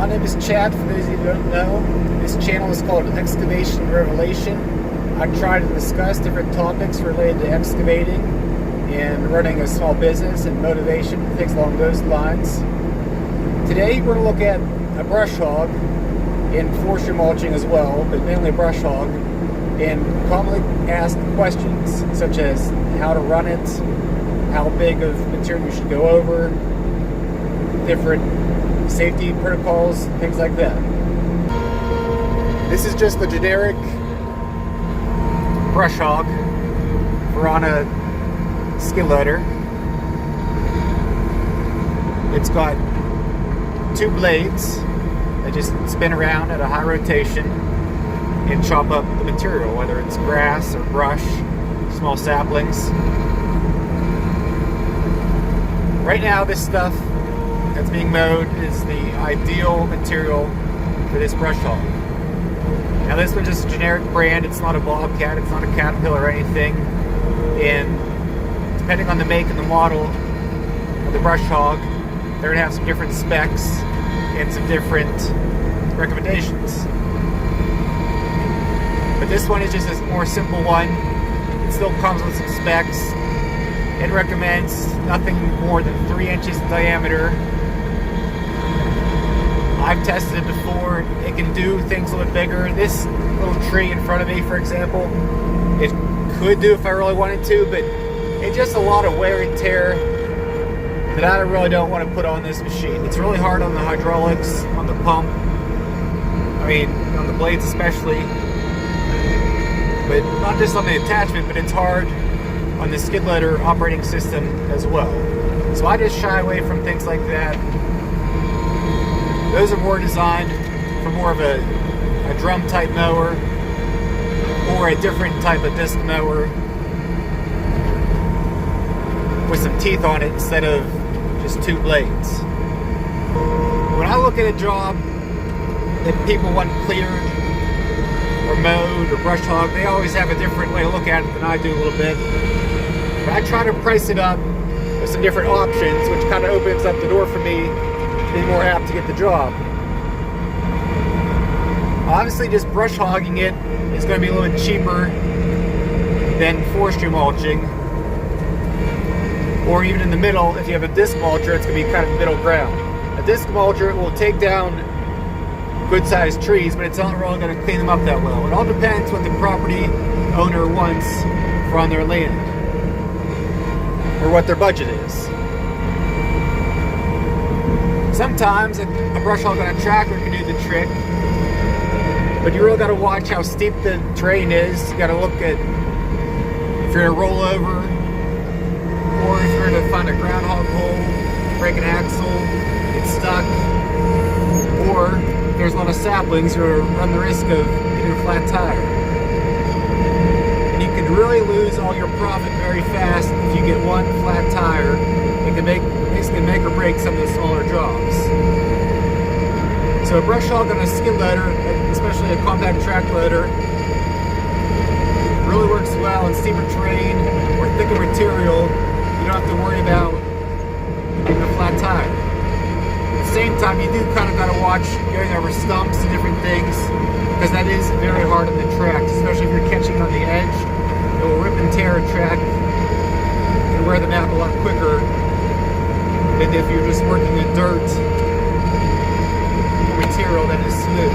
My name is Chad, for those of you who don't know. This channel is called Excavation Revelation. I try to discuss different topics related to excavating and running a small business and motivation, things along those lines. Today we're going to look at a brush hog and forestry mulching as well, but mainly brush hog, and commonly asked questions such as how to run it, how big of material you should go over, different safety protocols, things like that. This is just the generic brush hog for on a skid loader. It's got two blades that just spin around at a high rotation and chop up the material, whether it's grass or brush, small saplings. Right now, this stuff that's being mowed is the ideal material for this brush hog. Now this one's just a generic brand, it's not a Bobcat, it's not a Caterpillar or anything, and depending on the make and the model of the brush hog, they're going to have some different specs and some different recommendations. But this one is just a more simple one. It still comes with some specs. It recommends nothing more than 3 inches in diameter. I've tested it before. It can do things a little bit bigger. This little tree in front of me, for example, it could do if I really wanted to, but it's just a lot of wear and tear that I really don't want to put on this machine. It's really hard on the hydraulics, on the pump, I mean, on the blades especially, but not just on the attachment, but it's hard on the skid loader operating system as well. So I just shy away from things like that. Those are more designed for more of a drum type mower or a different type of disc mower with some teeth on it instead of just two blades. When I look at a job that people want cleared or mowed or brush hog, they always have a different way to look at it than I do a little bit. But I try to price it up with some different options, which kind of opens up the door for me to be more apt to get the job. Obviously, just brush hogging it is going to be a little bit cheaper than forestry mulching. Or even in the middle, if you have a disc mulcher, it's going to be kind of middle ground. A disc mulcher will take down good-sized trees, but it's not really going to clean them up that well. It all depends what the property owner wants for on their land, or what their budget is. Sometimes a brush hog on a tractor can do the trick, but you really got to watch how steep the terrain is. You got to look at if you're going to roll over, or if you're going to find a groundhog hole, break an axle, get stuck, or if there's a lot of saplings, you're going to run the risk of getting a flat tire. And you can really lose all your profit very fast if you get one flat tire. It can basically make or break some of the smaller jobs. So a brush hog on a skid loader, especially a compact track loader, really works well in steeper terrain or thicker material. You don't have to worry about getting a flat tire. At the same time, you do kind of got to watch going over stumps and different things, because that is very hard on the tracks, especially if you're catching on the edge. It will rip and tear a track and wear them out a lot quicker than if you're just working in dirt or material that is smooth.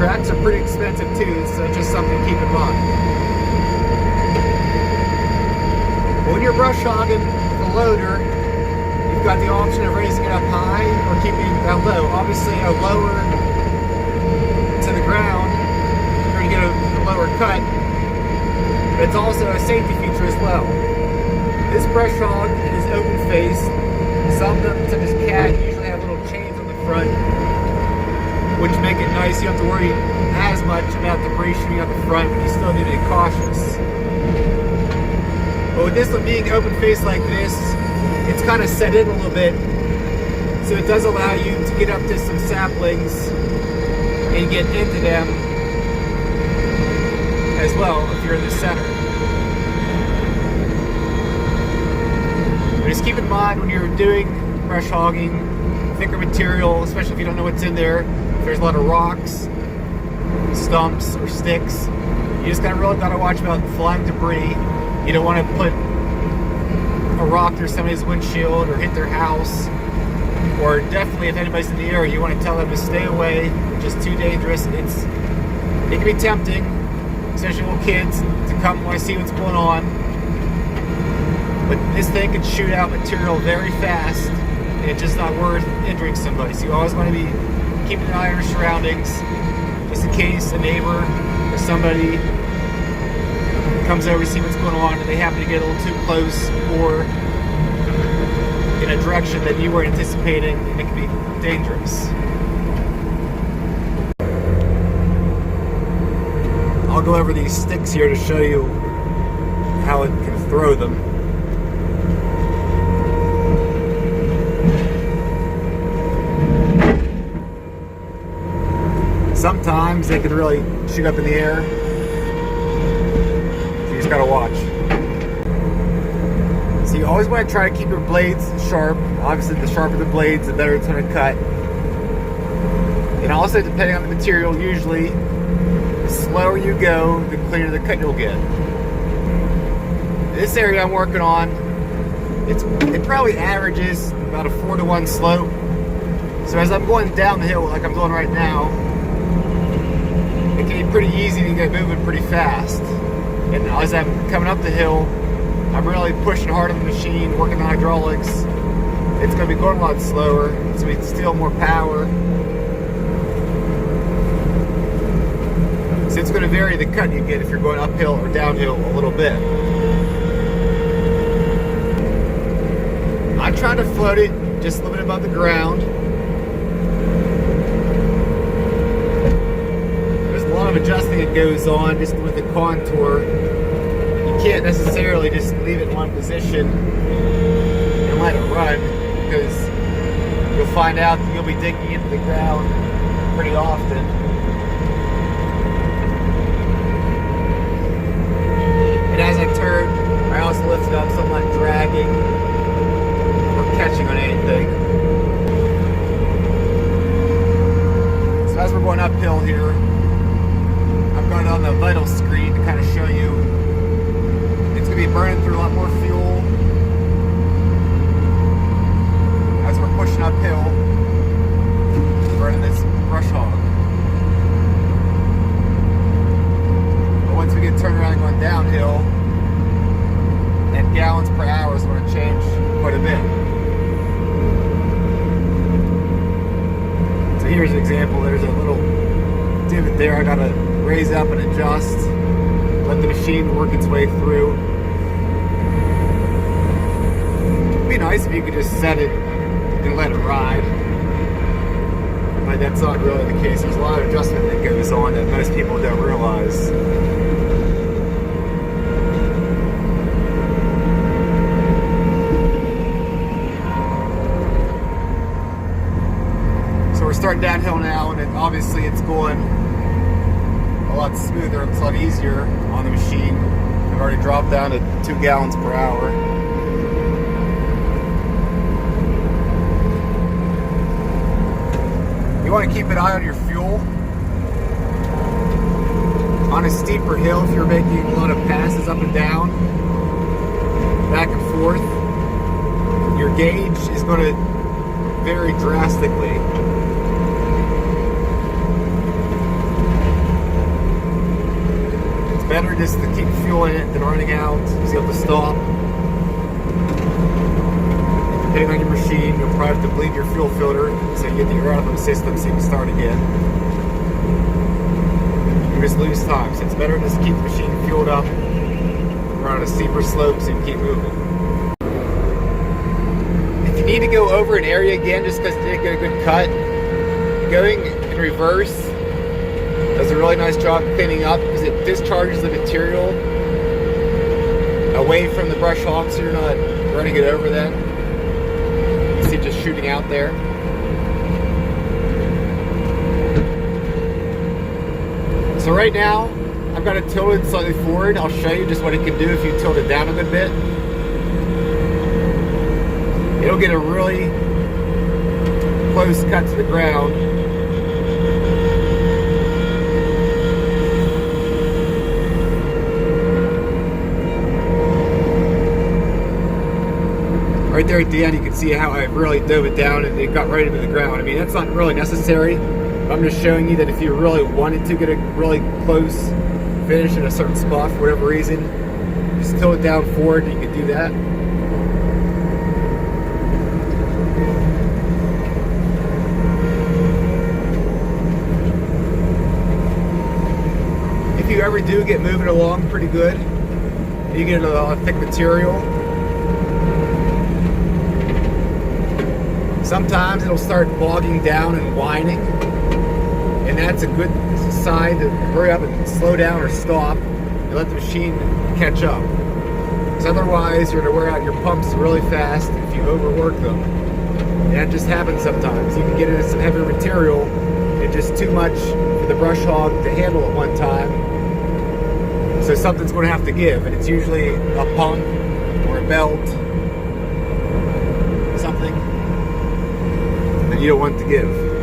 Tracks are pretty expensive too, so just something to keep in mind. When you're brush hogging the loader, you've got the option of raising it up high or keeping it down low. Obviously, a lower to the ground, you're going to get a lower cut, but it's also a safety feature as well. This brush hog is open faced. Some of them, such as cat, usually have little chains on the front, which make it nice. You don't have to worry as much about debris shooting out the front, but you still need to be cautious. But with this one being open faced like this, it's kind of set in a little bit, so it does allow you to get up to some saplings and get into them as well if you're in the center. But just keep in mind when you're doing brush hogging, thicker material, especially if you don't know what's in there. If there's a lot of rocks, stumps, or sticks, you just really gotta watch about flying debris. You don't want to put a rock through somebody's windshield or hit their house. Or definitely, if anybody's in the area, you want to tell them to stay away. It's just too dangerous. It can be tempting, especially little kids, to come want to see what's going on. But this thing can shoot out material very fast, and it's just not worth injuring somebody. So you always want to be keeping an eye on your surroundings, just in case a neighbor or somebody comes over to see what's going on and they happen to get a little too close or in a direction that you weren't anticipating, and it can be dangerous. I'll go over these sticks here to show you how it can throw them. Sometimes they can really shoot up in the air, so you just gotta watch. So you always want to try to keep your blades sharp. Obviously, the sharper the blades, the better it's going to cut. And also, depending on the material, usually the slower you go, the cleaner the cut you'll get. This area I'm working on, it probably averages about a 4-to-1 slope. So as I'm going down the hill, like I'm doing right now, it can be pretty easy to get moving pretty fast. And as I'm coming up the hill, I'm really pushing hard on the machine, working the hydraulics. It's going to be going a lot slower, so we steal more power. So it's going to vary the cut you get if you're going uphill or downhill a little bit. I try to float it just a little bit above the ground. There's a lot of adjusting that goes on just with the contour. You can't necessarily just leave it in one position and let it run, because you'll find out that you'll be digging into the ground pretty often. And as I turn, I also lift it up so I'm not dragging or catching on anything. So as we're going uphill here, I've got it on the vital screen to kind of show you. It's going to be burning through a lot more fuel as we're pushing uphill, burning this Brush Hog. But once we get turned around and going downhill, that gallons per hour is going to change quite a bit. So here's an example. There's a little divot there. I got to raise up and adjust, let the machine work its way through. It'd be nice if you could just set it and let it ride, but that's not really the case. There's a lot of adjustment that goes on that most people don't realize. So we're starting downhill now, and obviously it's going a lot smoother. It's a lot easier on the machine. I've already dropped down to 2 gallons per hour. You want to keep an eye on your fuel. On a steeper hill, if you're making a lot of passes up and down, back and forth, your gauge is going to vary drastically. It's better just to keep fuel in it than running out, because you have to stop. Depending on your machine, you'll probably have to bleed your fuel filter so you get the air out of the system so you can start again. You just lose time, so it's better just to keep the machine fueled up, run on a steeper slope so you can keep moving. If you need to go over an area again just because you didn't get a good cut, going in reverse does a really nice job cleaning up, because it discharges the material away from the brush hog so you're not running it over then. Just shooting out there. So right now I've got it tilted slightly forward. I'll show you just what it can do if you tilt it down a good bit. It'll get a really close cut to the ground. Right there at the end, you can see how I really dove it down and it got right into the ground. I mean, that's not really necessary. I'm just showing you that if you really wanted to get a really close finish in a certain spot for whatever reason, just tilt it down forward and you can do that. If you ever do get moving along pretty good, you get a thick material, sometimes it'll start bogging down and whining, and that's a good sign to hurry up and slow down or stop and let the machine catch up. Because otherwise you're going to wear out your pumps really fast if you overwork them. And that just happens sometimes. You can get into some heavier material and just too much for the brush hog to handle at one time. So something's going to have to give, and it's usually a pump or a belt, something that you don't want to give.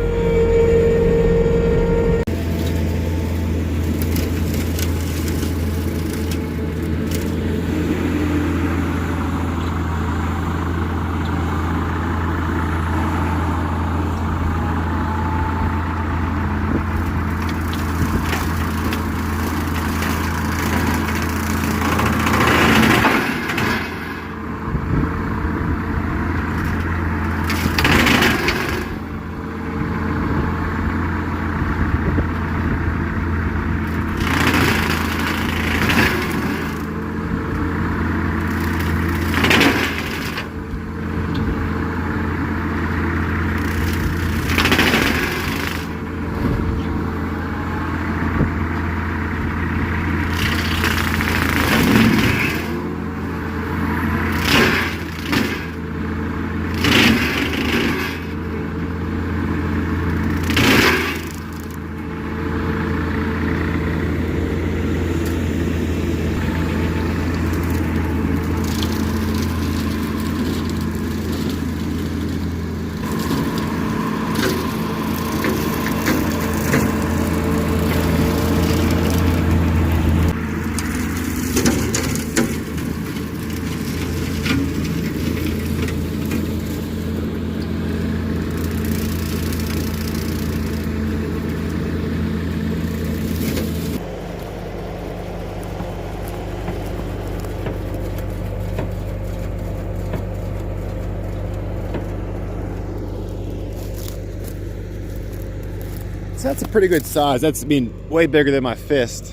So that's a pretty good size. That's, I mean, way bigger than my fist.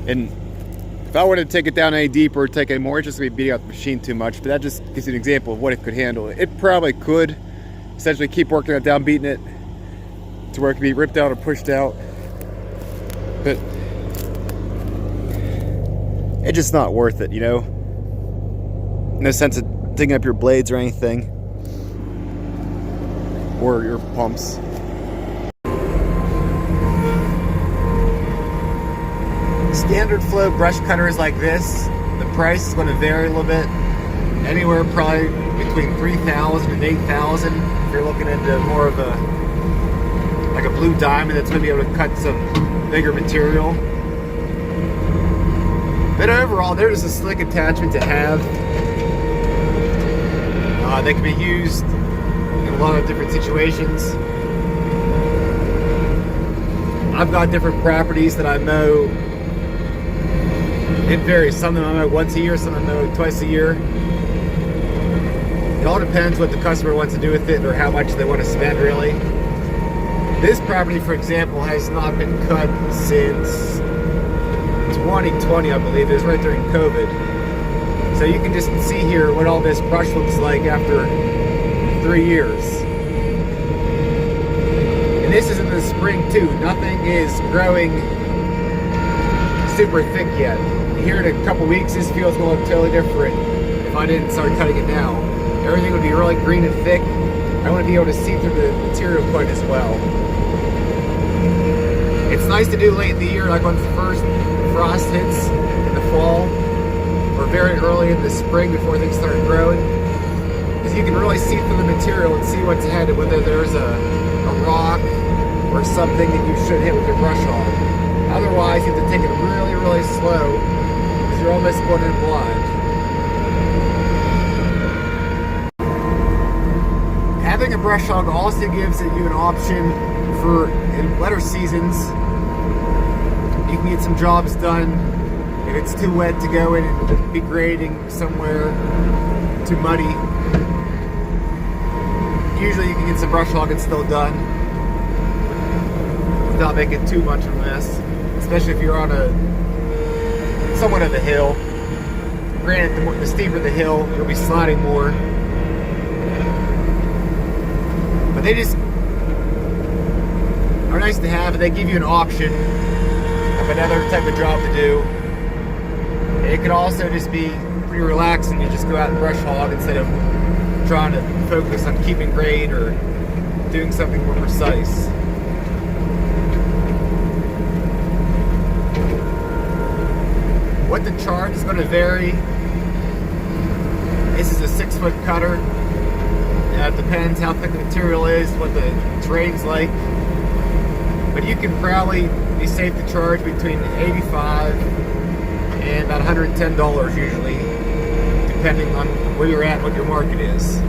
And if I were to take it down any deeper or take any more, it's just going to be beating out the machine too much. But that just gives you an example of what it could handle. It probably could essentially keep working it down, beating it to where it can be ripped out or pushed out. But it's just not worth it, you know? No sense of digging up your blades or anything. Or your pumps. Standard flow brush cutters like this, the price is going to vary a little bit. Anywhere probably between $3,000 and $8,000 if you're looking into more of a, like a blue diamond that's going to be able to cut some bigger material. But overall, they're just a slick attachment to have. They can be used in a lot of different situations. I've got different properties that I mow. It varies. Some of them I mow once a year, some of them I mow twice a year. It all depends what the customer wants to do with it or how much they want to spend, really. This property, for example, has not been cut since 2020, I believe. It was right during COVID. So you can just see here what all this brush looks like after 3 years. And this is in the spring too. Nothing is growing super thick yet. Here in a couple weeks, this field's going to look totally different if I didn't start cutting it now. Everything would be really green and thick. I want to be able to see through the material quite as well. It's nice to do late in the year, like when the first frost hits in the fall, or very early in the spring before things start growing. because you can really see through the material and see what's ahead, whether there's a rock or something that you should hit with your brush hog. Otherwise, you have to take it really, really slow because you're almost going in blind. Having a brush hog also gives you an option for in wetter seasons. You can get some jobs done if it's too wet to go in and be grading somewhere too muddy. Usually you can get some brush hog and still done without making too much of a mess, especially if you're on somewhat of a hill. Granted, the steeper the hill, you'll be sliding more. But they just are nice to have, and they give you an option of another type of job to do. It could also just be pretty relaxing. You just go out and brush hog instead of trying to focus on keeping grade or doing something more precise. What the charge is going to vary. This is a 6-foot cutter. It depends how thick the material is, what the terrain's like. But you can probably be safe to charge between $85 and about $110 usually, depending on where you're at, what your market is.